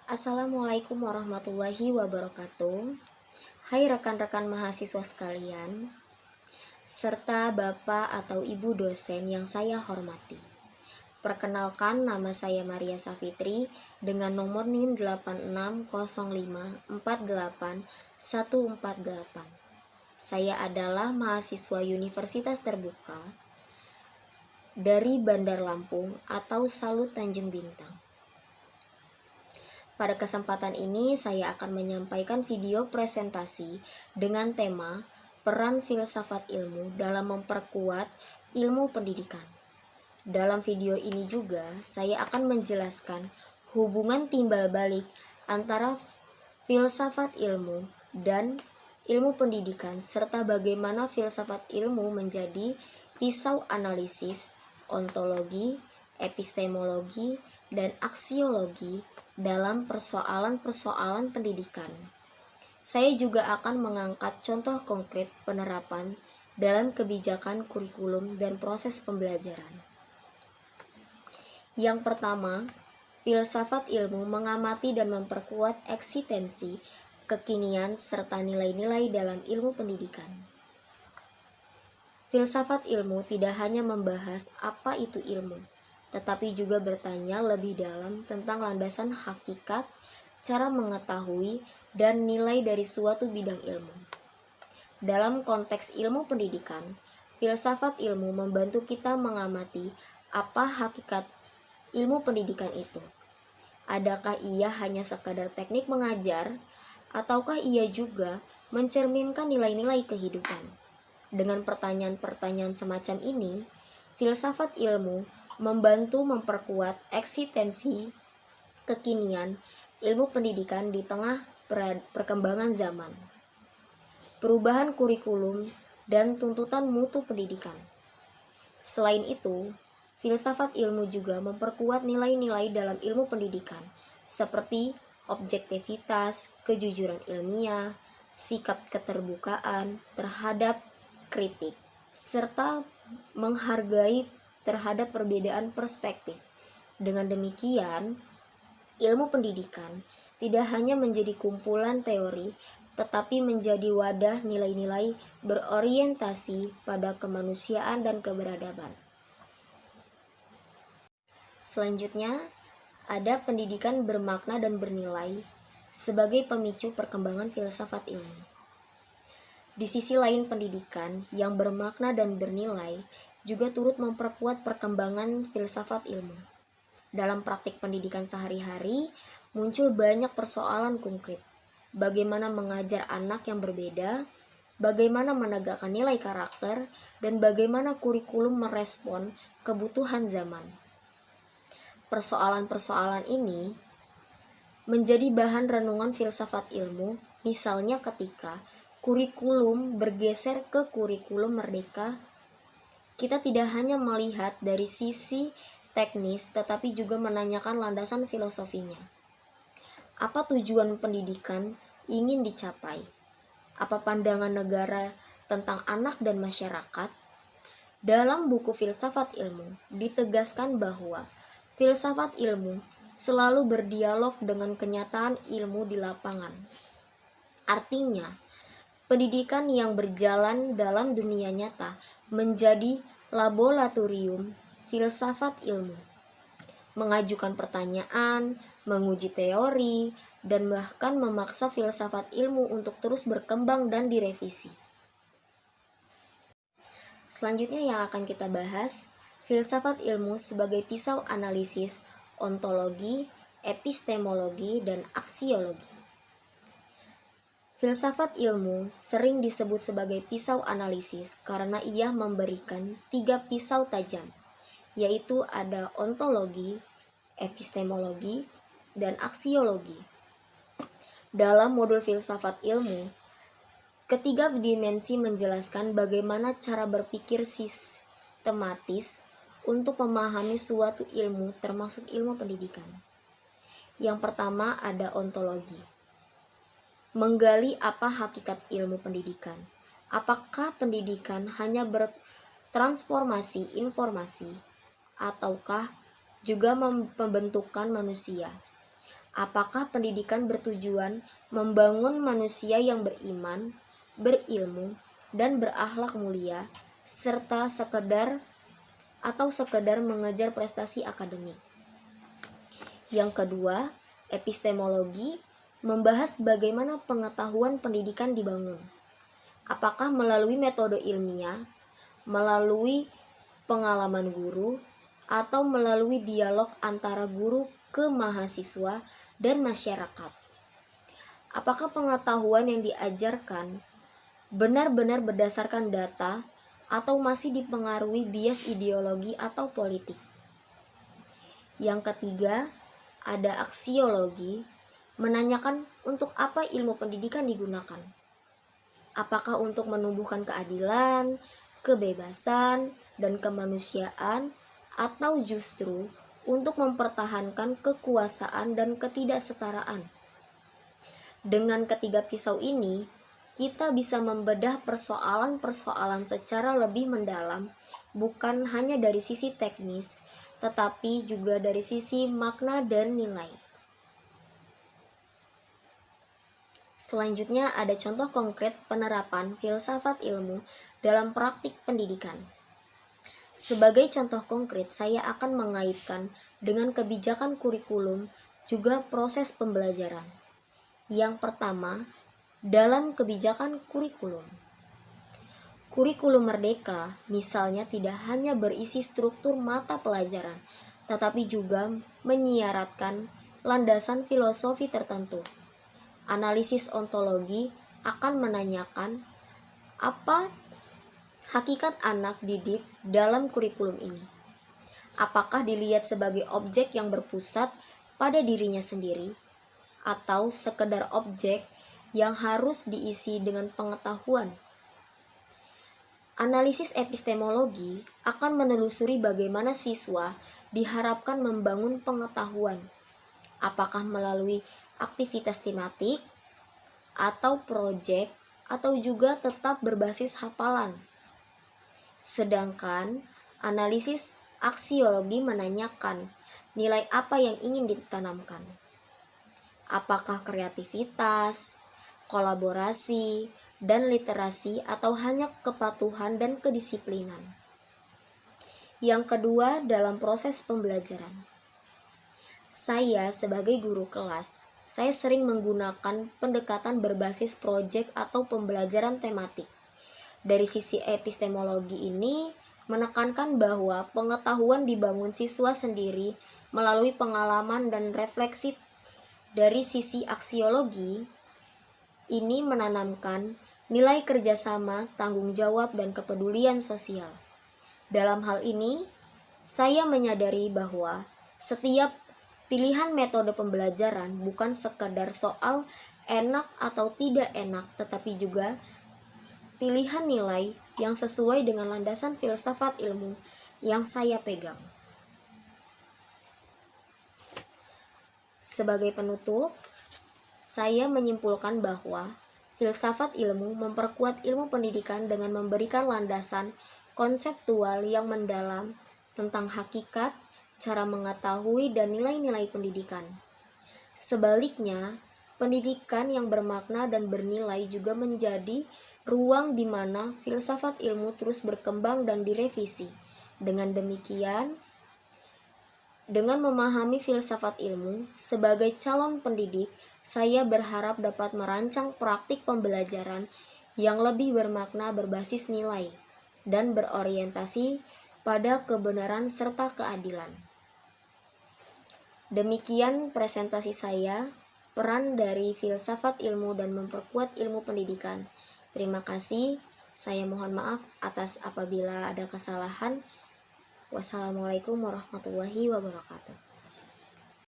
Assalamualaikum warahmatullahi wabarakatuh. Hai rekan-rekan mahasiswa sekalian, serta Bapak atau Ibu dosen yang saya hormati. Perkenalkan, nama saya Maria Safitri dengan nomor NIM 8605481148. Saya adalah mahasiswa Universitas Terbuka dari Bandar Lampung atau Salut Tanjung Bintang. Pada kesempatan ini, saya akan menyampaikan video presentasi dengan tema peran filsafat ilmu dalam memperkuat ilmu pendidikan. Dalam video ini juga, saya akan menjelaskan hubungan timbal balik antara filsafat ilmu dan ilmu pendidikan, serta bagaimana filsafat ilmu menjadi pisau analisis, ontologi, epistemologi, dan aksiologi dalam persoalan-persoalan pendidikan. Saya juga akan mengangkat contoh konkret penerapan dalam kebijakan kurikulum dan proses pembelajaran. Yang pertama, filsafat ilmu mengamati dan memperkuat eksistensi, kekinian, serta nilai-nilai dalam ilmu pendidikan. Filsafat ilmu tidak hanya membahas apa itu ilmu, tetapi juga bertanya lebih dalam tentang landasan hakikat, cara mengetahui, dan nilai dari suatu bidang ilmu. Dalam konteks ilmu pendidikan, filsafat ilmu membantu kita mengamati apa hakikat ilmu pendidikan itu. Adakah ia hanya sekadar teknik mengajar, ataukah ia juga mencerminkan nilai-nilai kehidupan? Dengan pertanyaan-pertanyaan semacam ini, filsafat ilmu membantu memperkuat eksistensi kekinian ilmu pendidikan di tengah perkembangan zaman, perubahan kurikulum, dan tuntutan mutu pendidikan. Selain itu, filsafat ilmu juga memperkuat nilai-nilai dalam ilmu pendidikan, seperti objektivitas, kejujuran ilmiah, sikap keterbukaan terhadap kritik, serta menghargai terhadap perbedaan perspektif. Dengan demikian, ilmu pendidikan tidak hanya menjadi kumpulan teori, tetapi menjadi wadah nilai-nilai berorientasi pada kemanusiaan dan keberadaban. Selanjutnya, ada pendidikan bermakna dan bernilai sebagai pemicu perkembangan filsafat ilmu. Di sisi lain, pendidikan yang bermakna dan bernilai juga turut memperkuat perkembangan filsafat ilmu. Dalam praktik pendidikan sehari-hari, muncul banyak persoalan konkret. Bagaimana mengajar anak yang berbeda, bagaimana menegakkan nilai karakter, dan bagaimana kurikulum merespon kebutuhan zaman. Persoalan-persoalan ini menjadi bahan renungan filsafat ilmu, misalnya ketika kurikulum bergeser ke kurikulum merdeka. Kita tidak hanya melihat dari sisi teknis, tetapi juga menanyakan landasan filosofinya. Apa tujuan pendidikan ingin dicapai? Apa pandangan negara tentang anak dan masyarakat? Dalam buku Filsafat Ilmu, ditegaskan bahwa filsafat ilmu selalu berdialog dengan kenyataan ilmu di lapangan. Artinya, pendidikan yang berjalan dalam dunia nyata menjadi laboratorium filsafat ilmu, mengajukan pertanyaan, menguji teori, dan bahkan memaksa filsafat ilmu untuk terus berkembang dan direvisi. Selanjutnya yang akan kita bahas, filsafat ilmu sebagai pisau analisis, ontologi, epistemologi, dan aksiologi. Filsafat ilmu sering disebut sebagai pisau analisis karena ia memberikan 3 pisau tajam, yaitu ada ontologi, epistemologi, dan aksiologi. Dalam modul filsafat ilmu, ketiga dimensi menjelaskan bagaimana cara berpikir sistematis untuk memahami suatu ilmu, termasuk ilmu pendidikan. Yang pertama ada ontologi. Menggali apa hakikat ilmu pendidikan. Apakah pendidikan hanya bertransformasi informasi, ataukah juga pembentukan manusia? Apakah pendidikan bertujuan membangun manusia yang beriman, berilmu, dan berakhlak mulia, serta sekedar mengejar prestasi akademik? Yang kedua, epistemologi membahas bagaimana pengetahuan pendidikan dibangun. Apakah melalui metode ilmiah, melalui pengalaman guru, atau melalui dialog antara guru ke mahasiswa dan masyarakat? Apakah pengetahuan yang diajarkan benar-benar berdasarkan data atau masih dipengaruhi bias ideologi atau politik? Yang ketiga, ada aksiologi, menanyakan untuk apa ilmu pendidikan digunakan. Apakah untuk menumbuhkan keadilan, kebebasan, dan kemanusiaan, atau justru untuk mempertahankan kekuasaan dan ketidaksetaraan? Dengan ketiga pisau ini, kita bisa membedah persoalan-persoalan secara lebih mendalam, bukan hanya dari sisi teknis, tetapi juga dari sisi makna dan nilai. Selanjutnya ada contoh konkret penerapan filsafat ilmu dalam praktik pendidikan. Sebagai contoh konkret, saya akan mengaitkan dengan kebijakan kurikulum juga proses pembelajaran. Yang pertama, dalam kebijakan kurikulum. Kurikulum Merdeka misalnya tidak hanya berisi struktur mata pelajaran, tetapi juga menyiaratkan landasan filosofi tertentu. Analisis ontologi akan menanyakan apa hakikat anak didik dalam kurikulum ini. Apakah dilihat sebagai objek yang berpusat pada dirinya sendiri, atau sekedar objek yang harus diisi dengan pengetahuan? Analisis epistemologi akan menelusuri bagaimana siswa diharapkan membangun pengetahuan, apakah melalui aktivitas tematik, atau proyek, atau juga tetap berbasis hafalan. Sedangkan analisis aksiologi menanyakan nilai apa yang ingin ditanamkan. Apakah kreativitas, kolaborasi, dan literasi, atau hanya kepatuhan dan kedisiplinan? Yang kedua, dalam proses pembelajaran. Saya sebagai guru kelas, saya sering menggunakan pendekatan berbasis proyek atau pembelajaran tematik. Dari sisi epistemologi ini menekankan bahwa pengetahuan dibangun siswa sendiri melalui pengalaman dan refleksi. Dari sisi aksiologi, ini menanamkan nilai kerjasama, tanggung jawab, dan kepedulian sosial. Dalam hal ini, saya menyadari bahwa setiap pilihan metode pembelajaran bukan sekadar soal enak atau tidak enak, tetapi juga pilihan nilai yang sesuai dengan landasan filsafat ilmu yang saya pegang. Sebagai penutup, saya menyimpulkan bahwa filsafat ilmu memperkuat ilmu pendidikan dengan memberikan landasan konseptual yang mendalam tentang hakikat, cara mengetahui, dan nilai-nilai pendidikan. Sebaliknya, pendidikan yang bermakna dan bernilai juga menjadi ruang di mana filsafat ilmu terus berkembang dan direvisi. Dengan demikian, dengan memahami filsafat ilmu sebagai calon pendidik, saya berharap dapat merancang praktik pembelajaran yang lebih bermakna, berbasis nilai, dan berorientasi pada kebenaran serta keadilan. Demikian presentasi saya, peran dari filsafat ilmu dan memperkuat ilmu pendidikan. Terima kasih. Saya mohon maaf atas apabila ada kesalahan. Wassalamualaikum warahmatullahi wabarakatuh.